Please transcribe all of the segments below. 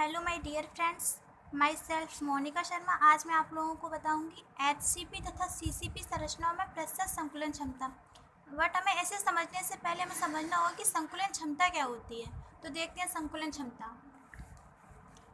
Hello my dear friends, myself Monika Sharma. आज मैं आप लोगों को बताऊंगी एचसीपी तथा सीसीपी संरचनाओं में प्रतिशत संकुलन क्षमता। बट हमें ऐसे समझने से पहले हमें समझना होगा कि संकुलन क्षमता क्या होती है। तो देखते हैं संकुलन क्षमता।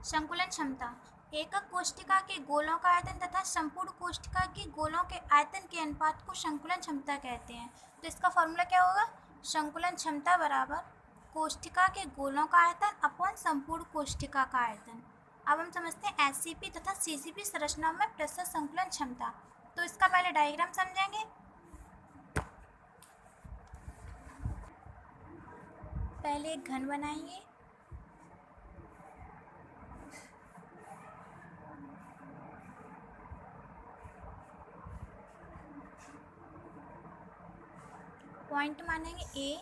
संकुलन क्षमता एकक कोशिका के गोलों का आयतन तथा संपूर्ण कोशिका के गोलों के आयतन के अनुपात को संकुलन क्षमता कहते हैं। तो इसका फॉर्मूला क्या होगा? संकुलन क्षमता बराबर कोशिका के गोलों का आयतन अपॉन संपूर्ण कोशिका का आयतन। अब हम समझते हैं एचसीपी तथा सीसीपी संरचनाओं में प्रतिशत संकुलन क्षमता। तो इसका पहले डायग्राम समझेंगे। पहले एक घन बनाएंगे। पॉइंट मानेंगे A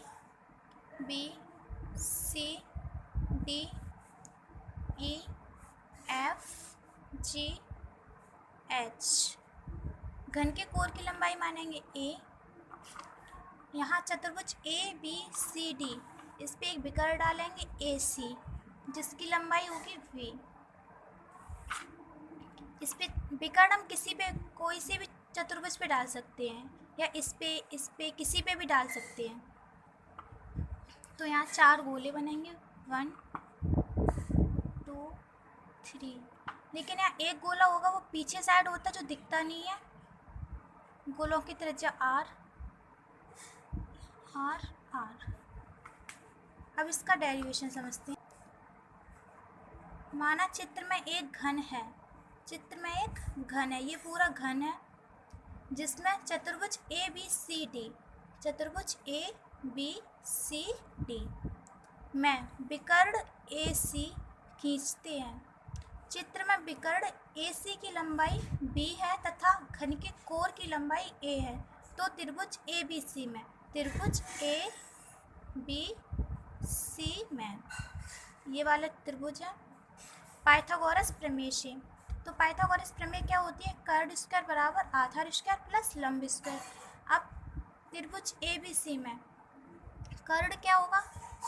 B C D E F G H. घन के कोर की लंबाई मानेंगे ए। यहाँ चतुर्भुज ए बी सी डी, इस पे एक विकर्ण डालेंगे ए सी, जिसकी लंबाई होगी वी। इस पे विकर्ण हम किसी पे कोई से भी चतुर्भुज पे डाल सकते हैं, या इस पे किसी पे भी डाल सकते हैं। तो यहाँ 4 गोले बनेंगे, 1 2 3। लेकिन यहाँ एक गोला होगा वो पीछे साइड होता है जो दिखता नहीं है। गोलों की त्रिज्या आर आर आर। अब इसका डेरिवेशन समझते हैं। माना चित्र में एक घन है, ये पूरा घन है जिसमें चतुर्भुज ए बी सी डी, चतुर्भुज ए बी सी डी में विकर्ण ए सी खींचते हैं। चित्र में विकर्ण ए सी की लंबाई b है तथा घन के कोर की लंबाई a है। तो त्रिभुज ए बी सी में, त्रिभुज ए बी सी में ये वाला त्रिभुज है। पाइथागोरस प्रमेय से, तो पाइथागोरस प्रमेय क्या होती है? कर्ण स्क्वायर बराबर आधार स्क्वायर प्लस लंब स्क्वायर। अब त्रिभुज ए बी सी में कर्ण क्या होगा?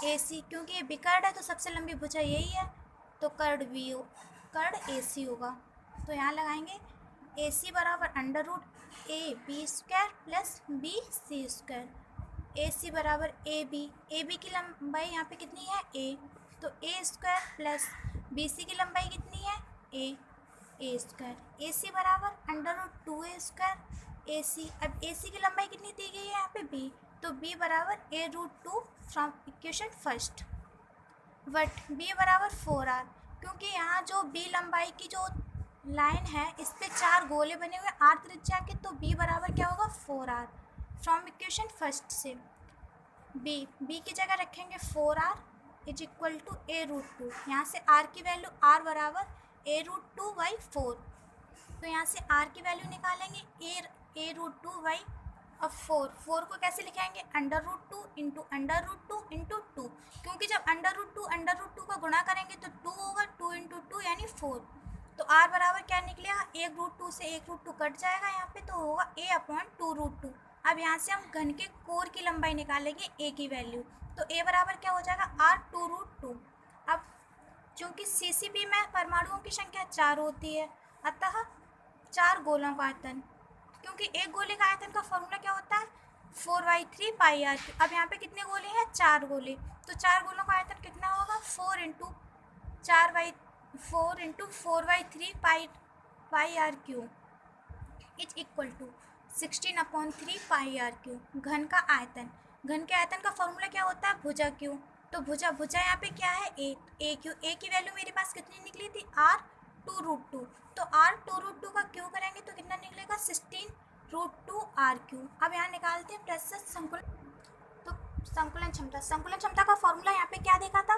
ए सी, क्योंकि ये विकर्ण है तो सबसे लंबी भुजा यही है, तो कर्ण ए सी होगा। तो यहाँ लगाएंगे ए सी बराबर under root A B square plus B C square. A C बराबर ए बी की लंबाई यहाँ पे कितनी है? ए, तो ए स्क्वायर प्लस बी सी की लंबाई कितनी है? ए स्क्वायर। ए सी बराबर under root 2a square A सी। अब ए सी की लंबाई कितनी दी गई है यहाँ पे? बी, तो बी बराबर A root 2 from equation first. But B बराबर 4r, क्योंकि यहाँ जो बी लंबाई की जो लाइन है इस पे 4 गोले बने हुए आर त्रिज्या के, तो बी बराबर क्या होगा? 4r फ्रॉम इक्वेशन फर्स्ट से। बी की जगह रखेंगे 4r is equal to A root 2। यहाँ से आर की वैल्यू आर बराबर ए रूट 2 बाई 4। तो यहाँ से आर की वैल्यू निकालेंगे ए रूट 2 बाई अब 4 को कैसे लिखेंगे? Under root 2 into under root 2 into 2, क्योंकि जब अंडर रूट 2 का गुणा करेंगे तो 2 होगा, 2 इंटू 2 यानी 4। तो आर बराबर क्या निकलेगा? 1 रूट 2 से 1 रूट 2 कट जाएगा यहाँ पे, तो होगा ए अपॉन 2 रूट 2। अब यहाँ से हम घन के कोर की लंबाई निकालेंगे ए की वैल्यू, तो ए बराबर क्या हो जाएगा? R 2 root 2। अब चूँकि सीसीपी में परमाणुओं की संख्या 4 होती है, अतः 4 गोलों का आयतन, क्योंकि एक गोले का आयतन का फॉर्मूला क्या होता है? 4/3 पाई आर। अब यहाँ पे कितने गोले हैं? 4 गोले। तो 4 गोलों का आयतन कितना होगा? 4 into 4/3 pi R cube is equal to 16/3 pi R cube. घन का आयतन, घन के आयतन का फॉर्मूला क्या होता है? भुजा क्यू। तो भुजा यहाँ पे क्या है? ए क्यू। ए की वैल्यू मेरे पास कितनी निकली थी? R 2 root 2। तो आर 2 रूट 2 का क्यू करेंगे तो कितना निकलेगा? 16 रूट 2 आर क्यू। अब यहाँ निकालते हैं प्रतिशत संकुलन। तो संकुलन क्षमता का फॉर्मूला यहाँ पे क्या देखा था?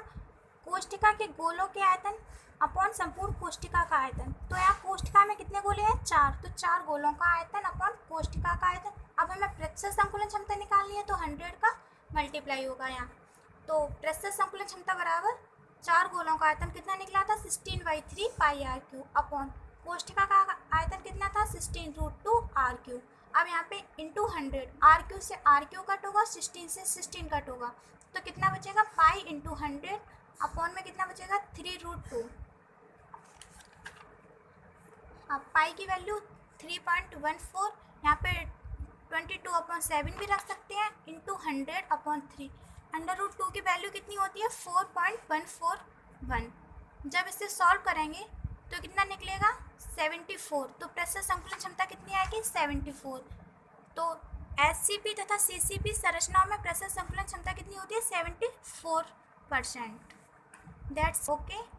कोशिका के गोलों के आयतन अपॉन संपूर्ण कोशिका का आयतन। तो यहाँ कोशिका में कितने गोले हैं? 4, तो 4 गोलों का आयतन अपॉन कोशिका का आयतन। अब हमें प्रतिशत संकुलन क्षमता निकालनी है, तो 100 का मल्टीप्लाई होगा यहाँ। तो प्रतिशत संकुलन क्षमता बराबर 4 गोलों का आयतन कितना निकला था? 16/3 पाई आर क्यू अपॉन कोशिका का आयतन कितना था? 16 रूट 2 आर क्यू। अब यहाँ पे इंटू 100, आर क्यू से आर क्यू कट होगा, 16 से 16 कट होगा, तो कितना बचेगा? पाई इंटू 100 अपॉन में कितना बचेगा? 3 रूट 2। अब पाई की वैल्यू 3.14, यहाँ पे 22/7 भी रख सकते हैं, इंटू 100/3। √2 की वैल्यू कितनी होती है 4.141। जब इसे सॉल्व करेंगे तो कितना निकलेगा 74। तो प्रेशर संकुलन क्षमता कितनी आएगी 74। तो एससीपी तथा सीसीपी संरचनाओं में प्रेशर संकुलन क्षमता कितनी होती है 74%। That's okay.